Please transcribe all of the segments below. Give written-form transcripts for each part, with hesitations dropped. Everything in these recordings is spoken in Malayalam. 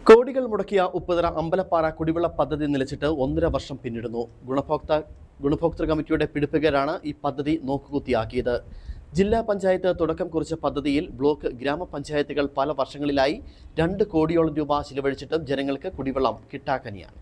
കോടികൾ മുടക്കിയ ഉപ്പുതറ അമ്പലപ്പാറ കുടിവെള്ള പദ്ധതി നിലച്ചിട്ട് 1.5 വർഷം പിന്നിടുന്നു. ഗുണഭോക്തൃ കമ്മിറ്റിയുടെ പിടിപ്പുകേടാണ് ഈ പദ്ധതി നോക്കുകുത്തിയാക്കിയത്. ജില്ലാ പഞ്ചായത്ത് തുടക്കം കുറിച്ച പദ്ധതിയിൽ ബ്ലോക്ക് ഗ്രാമപഞ്ചായത്തുകൾ പല വർഷങ്ങളിലായി 2 കോടിയോളം രൂപ ചിലവഴിച്ചിട്ടും ജനങ്ങൾക്ക് കുടിവെള്ളം കിട്ടാക്കനിയാണ്.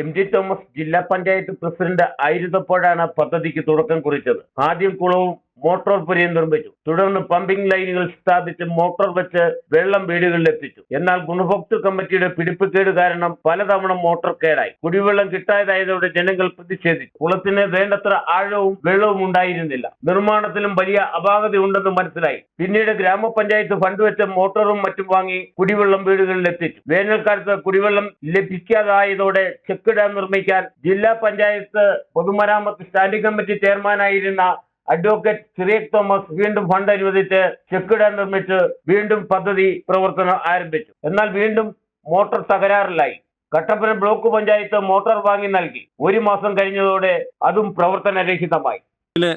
എം.ജി. തോമസ് ജില്ലാ പഞ്ചായത്ത് പ്രസിഡന്റ് ആയിരുന്നപ്പോഴാണ് പദ്ധതിക്ക് തുടക്കം കുറിച്ചത്. ആദ്യം കുളവും മോട്ടോർ പുരയും നിർമ്മിച്ചു. തുടർന്ന് പമ്പിംഗ് ലൈനുകൾ സ്ഥാപിച്ച് മോട്ടോർ വെച്ച് വെള്ളം വീടുകളിൽ എത്തിച്ചു. എന്നാൽ ഗുണഭോക്തൃ കമ്മിറ്റിയുടെ പിടിപ്പുകേട് കാരണം പലതവണ മോട്ടോർ കേടായി. കുടിവെള്ളം കിട്ടാതായതോടെ ജനങ്ങൾ പ്രതിഷേധിച്ചു. കുളത്തിന് വേണ്ടത്ര ആഴവും വെള്ളവും ഉണ്ടായിരുന്നില്ല. നിർമ്മാണത്തിലും വലിയ അപാകതയുണ്ടെന്ന് മനസ്സിലായി. പിന്നീട് ഗ്രാമപഞ്ചായത്ത് ഫണ്ട് വെച്ച് മോട്ടോറും മറ്റും വാങ്ങി കുടിവെള്ളം വീടുകളിൽ എത്തിച്ചു. വേനൽക്കാലത്ത് കുടിവെള്ളം ലഭിക്കാതായതോടെ ചെക്ക് ഡാം നിർമ്മിക്കാൻ ജില്ലാ പഞ്ചായത്ത് പൊതുമരാമത്ത് സ്റ്റാൻഡിംഗ് കമ്മിറ്റി ചെയർമാനായിരുന്ന അഡ്വക്കേറ്റ് സിറിയക് തോമസ് വീണ്ടും ഫണ്ട് അനുവദിച്ച് ചെക്ക് ഡാം നിർമ്മിച്ച് വീണ്ടും പദ്ധതി പ്രവർത്തനം ആരംഭിച്ചു. എന്നാൽ വീണ്ടും മോട്ടോർ തകരാറിലായി. കട്ടപ്പന ബ്ലോക്ക് പഞ്ചായത്ത് മോട്ടോർ വാങ്ങി നൽകി. 1 മാസം കഴിഞ്ഞതോടെ അതും പ്രവർത്തനരഹിതമായി.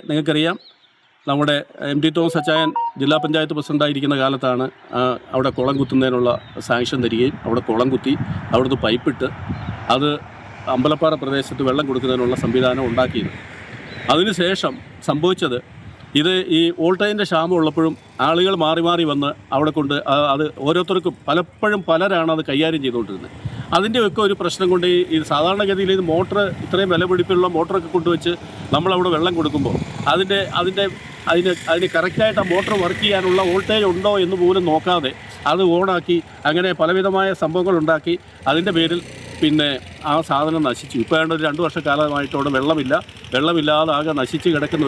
നിങ്ങൾക്കറിയാം, നമ്മുടെ എം.ടി. തോമസ് അച്ചായൻ ജില്ലാ പഞ്ചായത്ത് പ്രസിഡന്റായിരിക്കുന്ന കാലത്താണ് അവിടെ കുളം കുത്തുന്നതിനുള്ള സാങ്ഷൻ തരികയും അവിടെ കുളം കുത്തി അവിടുന്ന് പൈപ്പിട്ട് അത് അമ്പലപ്പാറ പ്രദേശത്ത് വെള്ളം കൊടുക്കുന്നതിനുള്ള സംവിധാനം ഉണ്ടാക്കിയത്. അതിനുശേഷം സംഭവിച്ചത് ഇത് ഈ വോൾട്ടേജിൻ്റെ ക്ഷാമം ഉള്ളപ്പോഴും ആളുകൾ മാറി മാറി വന്ന് അവിടെ കൊണ്ട് അത് ഓരോരുത്തർക്കും പലപ്പോഴും പലരാണ് അത് കൈകാര്യം ചെയ്തുകൊണ്ടിരുന്നത്. അതിൻ്റെയൊക്കെ ഒരു പ്രശ്നം കൊണ്ട് ഈ സാധാരണഗതിയിൽ ഇത് മോട്ടർ ഇത്രയും വില പിടിപ്പുള്ള മോട്ടറൊക്കെ കൊണ്ടുവച്ച് നമ്മളവിടെ വെള്ളം കൊടുക്കുമ്പോൾ അതിന് കറക്റ്റായിട്ട് ആ മോട്ടർ വർക്ക് ചെയ്യാനുള്ള വോൾട്ടേജ് ഉണ്ടോ എന്ന് പോലും നോക്കാതെ അത് ഓണാക്കി അങ്ങനെ പലവിധമായ സംഭവങ്ങൾ ഉണ്ടാക്കി അതിൻ്റെ പേരിൽ പിന്നെ ആ സാധനം നശിച്ചു. ഇപ്പോൾ ഏതാണ്ട് ഒരു 2 വർഷക്കാലമായിട്ട് അവിടെ വെള്ളമില്ലാതെ ആകെ നശിച്ച് കിടക്കുന്ന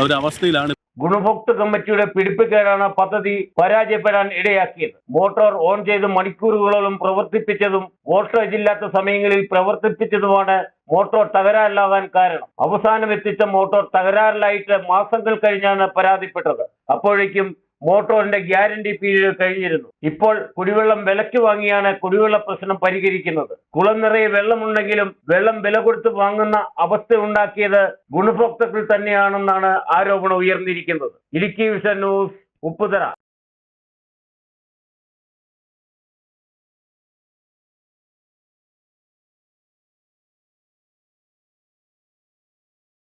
ഒരു അവസ്ഥയിലാണ്. ഗുണഭോക്തൃ കമ്മിറ്റിയുടെ പിടിപ്പുകേടാണ് പദ്ധതി പരാജയപ്പെടാൻ ഇടയാക്കിയത്. മോട്ടോർ ഓൺ ചെയ്ത് മണിക്കൂറുകളോളം പ്രവർത്തിപ്പിച്ചതും വോൾട്ടേജ് ഇല്ലാത്ത സമയങ്ങളിൽ പ്രവർത്തിപ്പിച്ചതുമാണ് മോട്ടോർ തകരാറിലാകാൻ കാരണം. അവസാനം എത്തിച്ച മോട്ടോർ തകരാറിലായിട്ട് മാസങ്ങൾ കഴിഞ്ഞാണ് പരാതിപ്പെട്ടത്. അപ്പോഴേക്കും മോട്ടോറിന്റെ ഗ്യാരണ്ടി പീരീഡ് കഴിഞ്ഞിരുന്നു. ഇപ്പോൾ കുടിവെള്ളം വിലയ്ക്ക് വാങ്ങിയാണ് കുടിവെള്ള പ്രശ്നം പരിഹരിക്കുന്നത്. കുളം നിറയെ വെള്ളമുണ്ടെങ്കിലും വെള്ളം വില കൊടുത്ത് വാങ്ങുന്ന അവസ്ഥ ഉണ്ടാക്കിയത് ഗുണഭോക്താക്കൾ തന്നെയാണെന്നാണ് ആരോപണം ഉയർന്നിരിക്കുന്നത്. Idukki vision news, Upputhara.